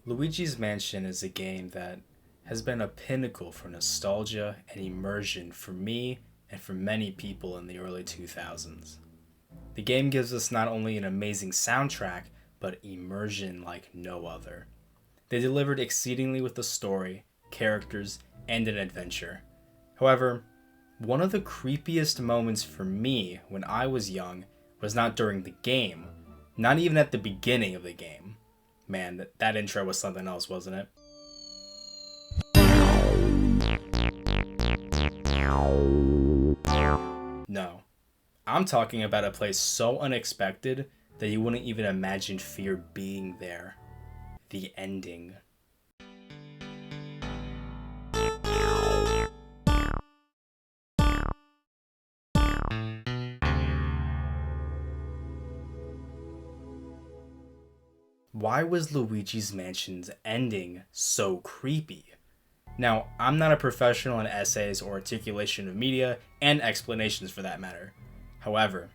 Luigi's Mansion is a game that has been a pinnacle for nostalgia and immersion for me and for many people in the early 2000s. The game gives us not only an amazing soundtrack, but immersion like no other. They delivered exceedingly with a story, characters, and an adventure. However, one of the creepiest moments for me when I was young was not during the game, not even at the beginning of the game. Man, that intro was something else, wasn't it? No. I'm talking about a place so unexpected that you wouldn't even imagine fear being there. The ending. Why was Luigi's Mansion's ending so creepy? Now, I'm not a professional in essays or articulation of media, and explanations for that matter. However,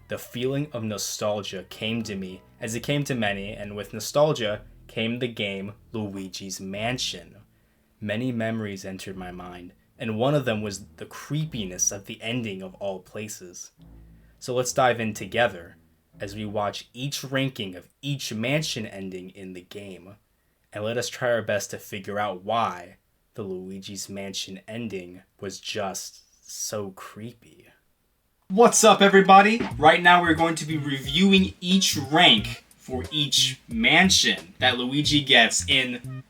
the feeling of nostalgia came to me as it came to many, and with nostalgia came the game Luigi's Mansion. Many memories entered my mind, and one of them was the creepiness of the ending of all places. So let's dive in together as we watch each ranking of each mansion ending in the game, and let us try our best to figure out why the Luigi's Mansion ending was just so creepy. What's up, everybody? Right now we're going to be reviewing each rank for each mansion that Luigi gets in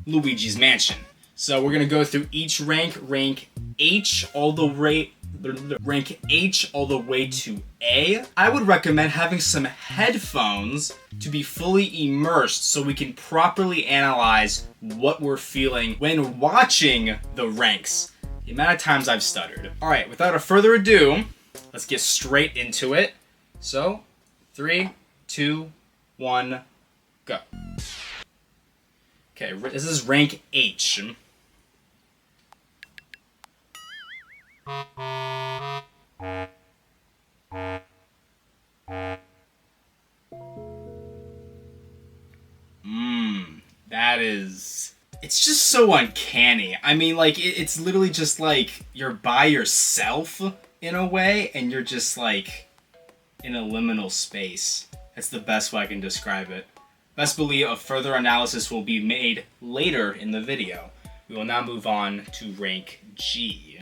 Luigi's Mansion. So we're gonna go through each rank H all the way to A. I would recommend having some headphones to be fully immersed so we can properly analyze what we're feeling when watching the ranks. The amount of times I've stuttered. Alright, without a further ado, let's get straight into it. So, 3, 2, 1, go. Okay, this is rank H. That is... It's just so uncanny. I mean, like, it's literally just like you're by yourself in a way, and you're just like in a liminal space. That's the best way I can describe it. Best believe a further analysis will be made later in the video. We will now move on to rank G.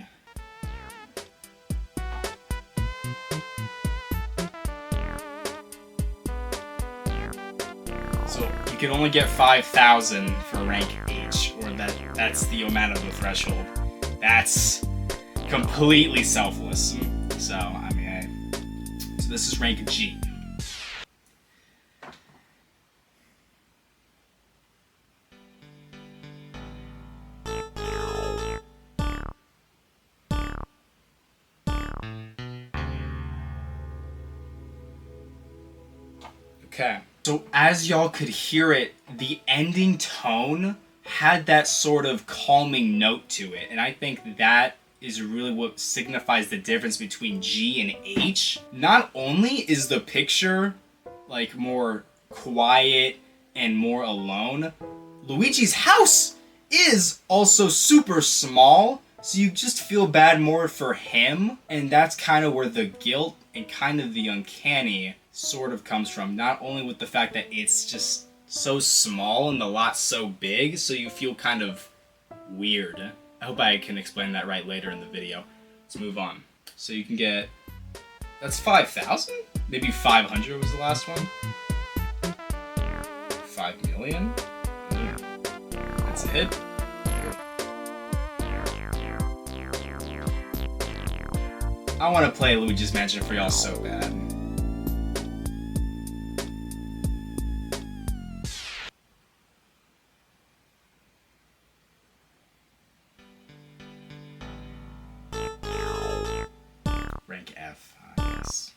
So you can only get 5,000 for rank H, or that's the amount of the threshold. That's completely selfless. So, I mean, so this is rank G. Okay. So as y'all could hear it, the ending tone had that sort of calming note to it. And I think that is really what signifies the difference between G and H. Not only is the picture like more quiet and more alone, Luigi's house is also super small. So you just feel bad more for him. And that's kind of where the guilt and kind of the uncanny sort of comes from. Not only with the fact that it's just so small and the lot's so big, so you feel kind of weird. I hope I can explain that right later in the video. Let's move on. So you can get... That's 5,000? Maybe 500 was the last one? 5 million? That's it? I want to play Luigi's Mansion for y'all so bad. rank F, I guess.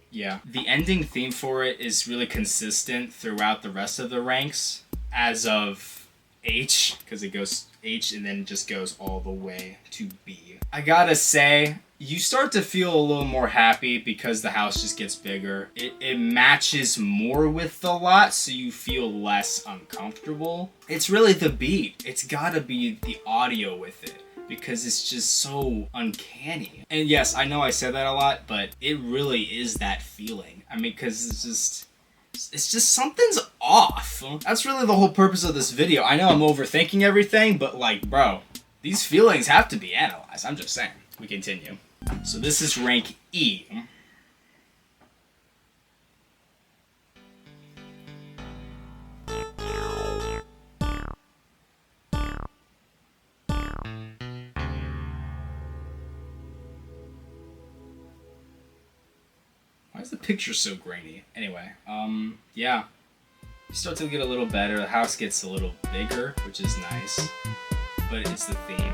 Yeah, the ending theme for it is really consistent throughout the rest of the ranks as of H, because it goes H and then it just goes all the way to B. I gotta say, you start to feel a little more happy because the house just gets bigger. It matches more with the lot, so you feel less uncomfortable. It's really the beat. It's gotta be the audio with it, because it's just so uncanny. And yes, I know I said that a lot, but it really is that feeling. I mean, because it's just something's off. That's really the whole purpose of this video. I know I'm overthinking everything, but like, bro, these feelings have to be analyzed. I'm just saying. We continue. So this is rank E. Why is the picture so grainy? Anyway, yeah. You start to get a little better. The house gets a little bigger, which is nice. But it's the theme.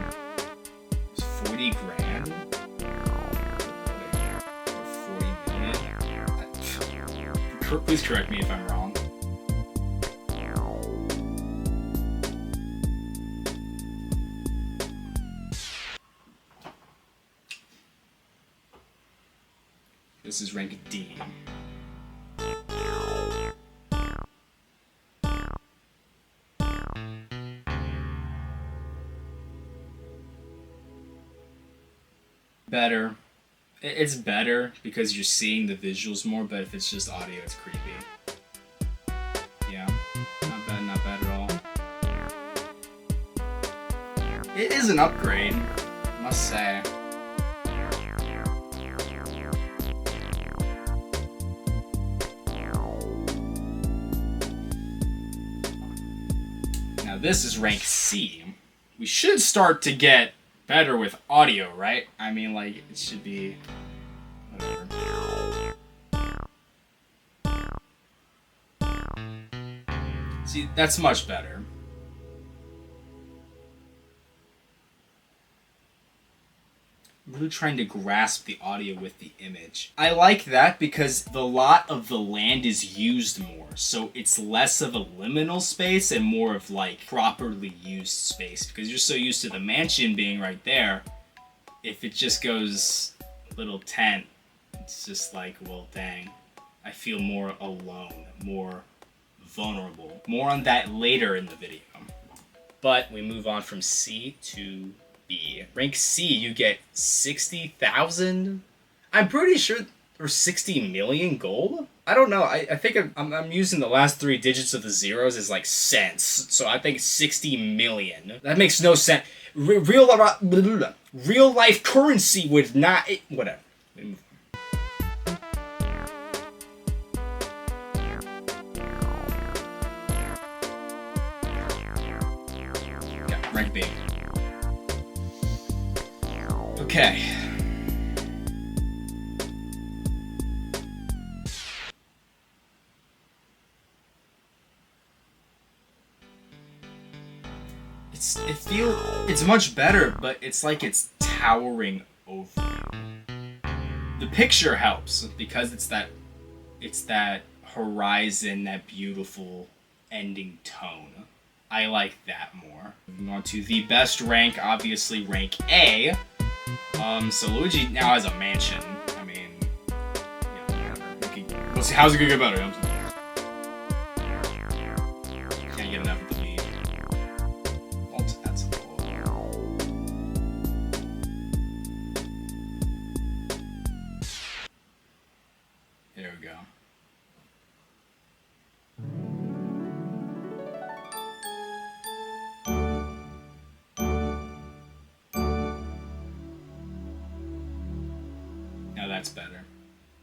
It's 40 grand? Or 40 million? Please correct me if I'm wrong. This is rank D. Better. It's better because you're seeing the visuals more, but if it's just audio, it's creepy. Yeah, not bad, not bad at all. It is an upgrade, I must say. Now this is rank C. We should start to get better with audio, right? I mean, like, it should be whatever. See, that's much better. I'm really trying to grasp the audio with the image. I like that because the lot of the land is used more, so it's less of a liminal space and more of like properly used space, because you're so used to the mansion being right there. If it just goes little tent, it's just like, well, dang. I feel more alone, more vulnerable. More on that later in the video. But we move on from C to B. Rank C, you get 60,000? I'm pretty sure, or 60 million gold? I don't know. I think I'm using the last 3 digits of the zeros as like cents. So I think 60 million. That makes no sense. Real life currency would not... whatever. Yeah, rank B. Okay. It's much better, but it's like it's towering over you. The picture helps because it's that horizon, that beautiful ending tone. I like that more. Moving on to the best rank, obviously rank A. So Luigi now has a mansion. I mean, yeah, whatever. Let's see, how's it gonna get better? Can't get enough of the beat. That's cool. There we go. That's better.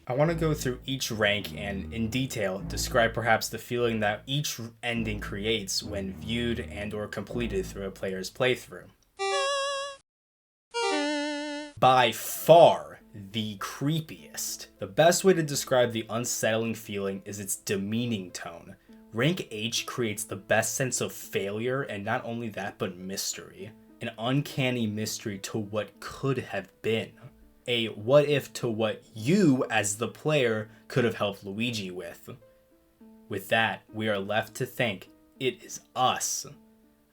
I want to go through each rank and, in detail, describe perhaps the feeling that each ending creates when viewed and or completed through a player's playthrough. By far the creepiest. The best way to describe the unsettling feeling is its demeaning tone, Rank H creates the best sense of failure, and not only that, but mystery. An uncanny mystery to what could have been. A what if to what you, as the player, could have helped Luigi with. With that, we are left to think it is us,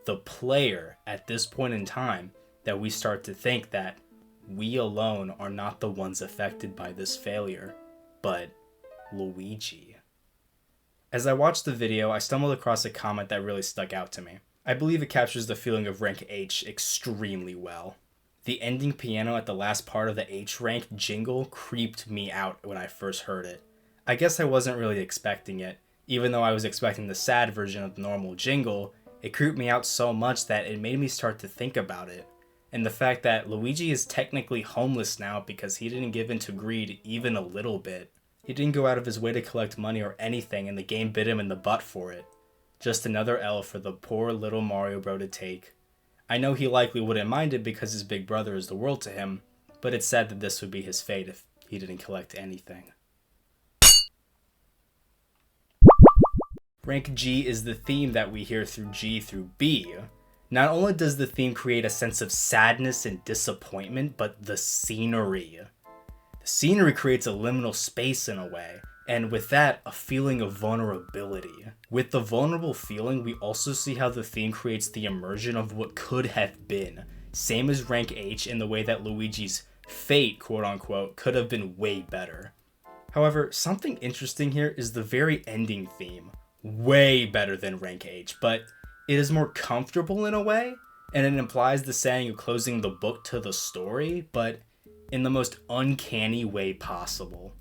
the player, at this point in time, that we start to think that we alone are not the ones affected by this failure, but Luigi. As I watched the video, I stumbled across a comment that really stuck out to me. I believe it captures the feeling of Rank H extremely well. The ending piano at the last part of the H rank jingle creeped me out when I first heard it. I guess I wasn't really expecting it. Even though I was expecting the sad version of the normal jingle, it creeped me out so much that it made me start to think about it. And the fact that Luigi is technically homeless now because he didn't give in to greed even a little bit. He didn't go out of his way to collect money or anything, and the game bit him in the butt for it. Just another L for the poor little Mario bro to take. I know he likely wouldn't mind it because his big brother is the world to him, but it's sad that this would be his fate if he didn't collect anything. Rank G is the theme that we hear through G through B. Not only does the theme create a sense of sadness and disappointment, but the scenery. The scenery creates a liminal space in a way, and with that, a feeling of vulnerability. With the vulnerable feeling, we also see how the theme creates the immersion of what could have been. Same as Rank H in the way that Luigi's fate, quote unquote, could have been way better. However, something interesting here is the very ending theme. Way better than Rank H, but it is more comfortable in a way, and it implies the saying of closing the book to the story, but in the most uncanny way possible.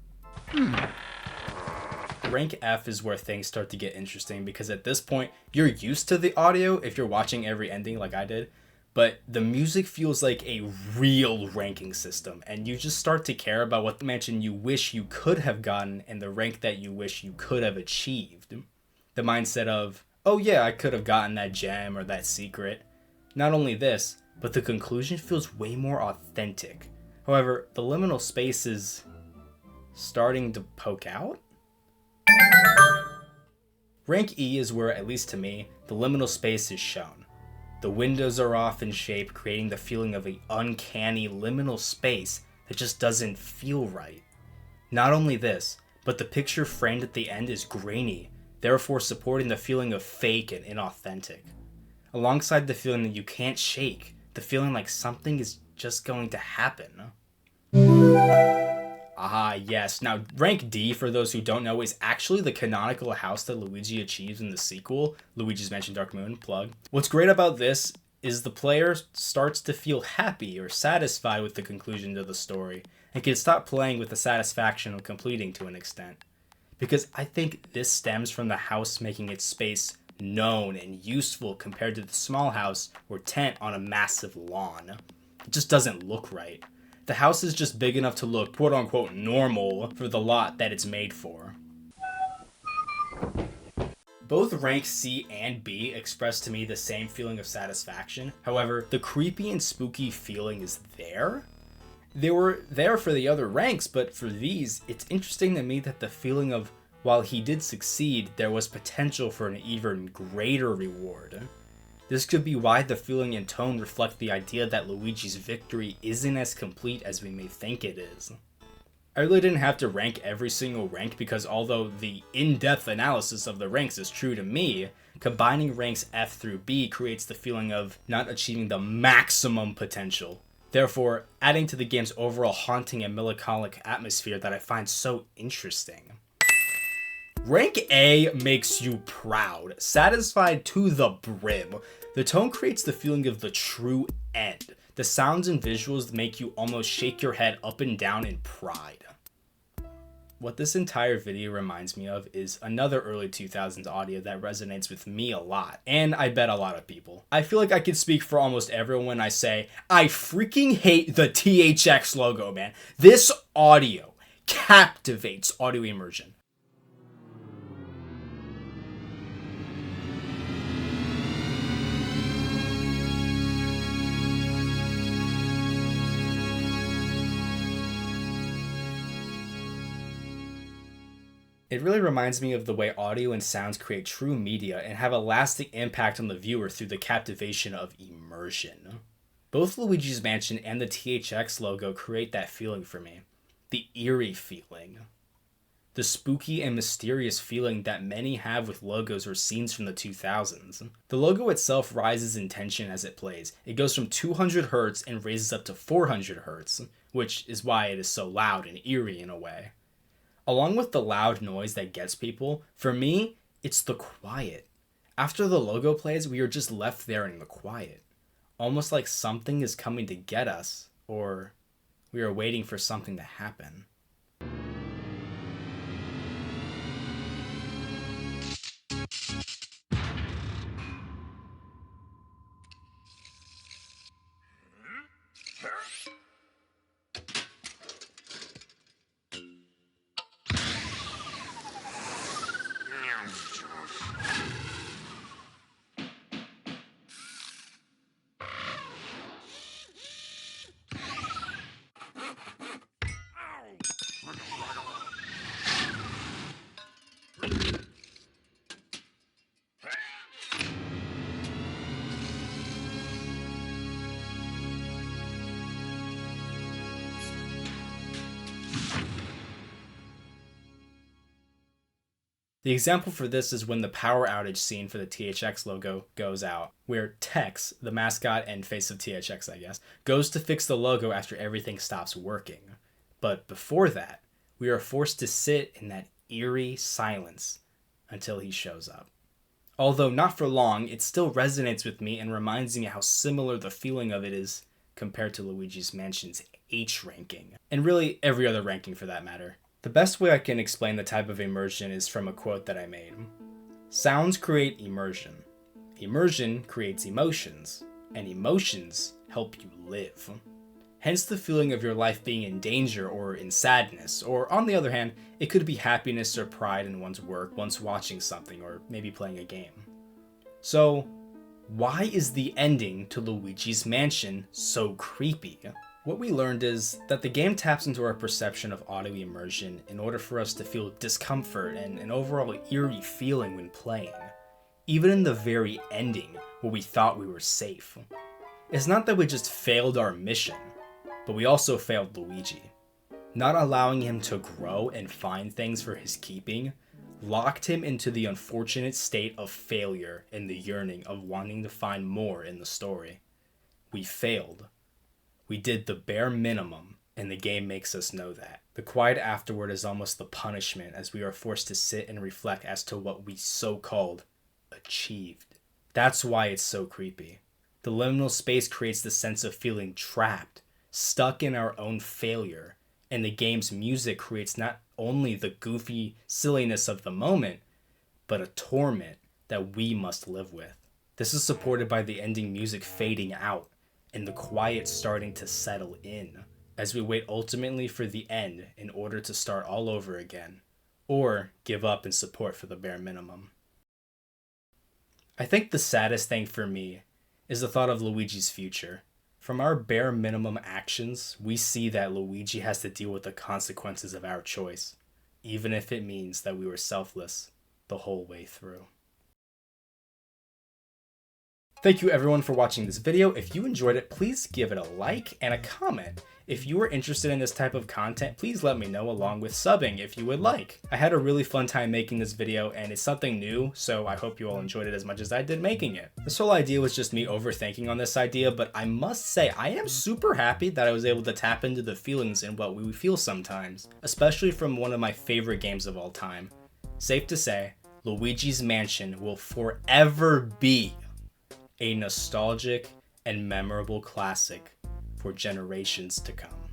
Rank F is where things start to get interesting because at this point, you're used to the audio if you're watching every ending like I did, but the music feels like a real ranking system, and you just start to care about what mansion you wish you could have gotten and the rank that you wish you could have achieved. The mindset of, oh yeah, I could have gotten that gem or that secret. Not only this, but the conclusion feels way more authentic. However, the liminal space is starting to poke out? Rank E is where, at least to me, the liminal space is shown. The windows are off in shape, creating the feeling of an uncanny liminal space that just doesn't feel right. Not only this, but the picture framed at the end is grainy, therefore supporting the feeling of fake and inauthentic. Alongside the feeling that you can't shake, the feeling like something is just going to happen. Ah, yes. Now, Rank D, for those who don't know, is actually the canonical house that Luigi achieves in the sequel, Luigi's Mansion Dark Moon, plug. What's great about this is the player starts to feel happy or satisfied with the conclusion to the story, and can stop playing with the satisfaction of completing to an extent. Because I think this stems from the house making its space known and useful compared to the small house or tent on a massive lawn. It just doesn't look right. The house is just big enough to look quote-unquote normal for the lot that it's made for. Both rank C and B express to me the same feeling of satisfaction. However, the creepy and spooky feeling is there. They were there for the other ranks, but for these, it's interesting to me that the feeling of, while he did succeed, there was potential for an even greater reward. This could be why the feeling and tone reflect the idea that Luigi's victory isn't as complete as we may think it is. I really didn't have to rank every single rank because although the in-depth analysis of the ranks is true to me, combining ranks F through B creates the feeling of not achieving the maximum potential, therefore adding to the game's overall haunting and melancholic atmosphere that I find so interesting. Rank A makes you proud, satisfied to the brim. The tone creates the feeling of the true end. The sounds and visuals make you almost shake your head up and down in pride. What this entire video reminds me of is another early 2000s audio that resonates with me a lot, and I bet a lot of people. I feel like I could speak for almost everyone when I say, I freaking hate the THX logo, man. This audio captivates audio immersion. It really reminds me of the way audio and sounds create true media and have a lasting impact on the viewer through the captivation of immersion. Both Luigi's Mansion and the THX logo create that feeling for me. The eerie feeling. The spooky and mysterious feeling that many have with logos or scenes from the 2000s. The logo itself rises in tension as it plays. It goes from 200 Hz and raises up to 400 Hz, which is why it is so loud and eerie in a way. Along with the loud noise that gets people, for me, it's the quiet. After the logo plays, we are just left there in the quiet. Almost like something is coming to get us, or we are waiting for something to happen. The example for this is when the power outage scene for the THX logo goes out, where Tex, the mascot and face of THX I guess, goes to fix the logo after everything stops working. But before that, we are forced to sit in that eerie silence until he shows up. Although not for long, it still resonates with me and reminds me how similar the feeling of it is compared to Luigi's Mansion's H ranking, and really every other ranking for that matter. The best way I can explain the type of immersion is from a quote that I made. Sounds create immersion. Immersion creates emotions, and emotions help you live. Hence the feeling of your life being in danger or in sadness, or on the other hand, it could be happiness or pride in one's work once watching something or maybe playing a game. So, why is the ending to Luigi's Mansion so creepy? What we learned is that the game taps into our perception of audio immersion in order for us to feel discomfort and an overall eerie feeling when playing, even in the very ending where we thought we were safe. It's not that we just failed our mission, but we also failed Luigi. Not allowing him to grow and find things for his keeping locked him into the unfortunate state of failure and the yearning of wanting to find more in the story. We failed. We did the bare minimum, and the game makes us know that. The quiet afterward is almost the punishment as we are forced to sit and reflect as to what we so-called achieved. That's why it's so creepy. The liminal space creates the sense of feeling trapped, stuck in our own failure, and the game's music creates not only the goofy silliness of the moment, but a torment that we must live with. This is supported by the ending music fading out, and the quiet starting to settle in, as we wait ultimately for the end in order to start all over again, or give up in support for the bare minimum. I think the saddest thing for me is the thought of Luigi's future. From our bare minimum actions, we see that Luigi has to deal with the consequences of our choice, even if it means that we were selfless the whole way through. Thank you everyone for watching this video. If you enjoyed it, please give it a like and a comment. If you are interested in this type of content, please let me know along with subbing if you would like. I had a really fun time making this video and it's something new, so I hope you all enjoyed it as much as I did making it. This whole idea was just me overthinking on this idea, but I must say I am super happy that I was able to tap into the feelings and what we feel sometimes, especially from one of my favorite games of all time. Safe to say, Luigi's Mansion will forever be a nostalgic and memorable classic for generations to come.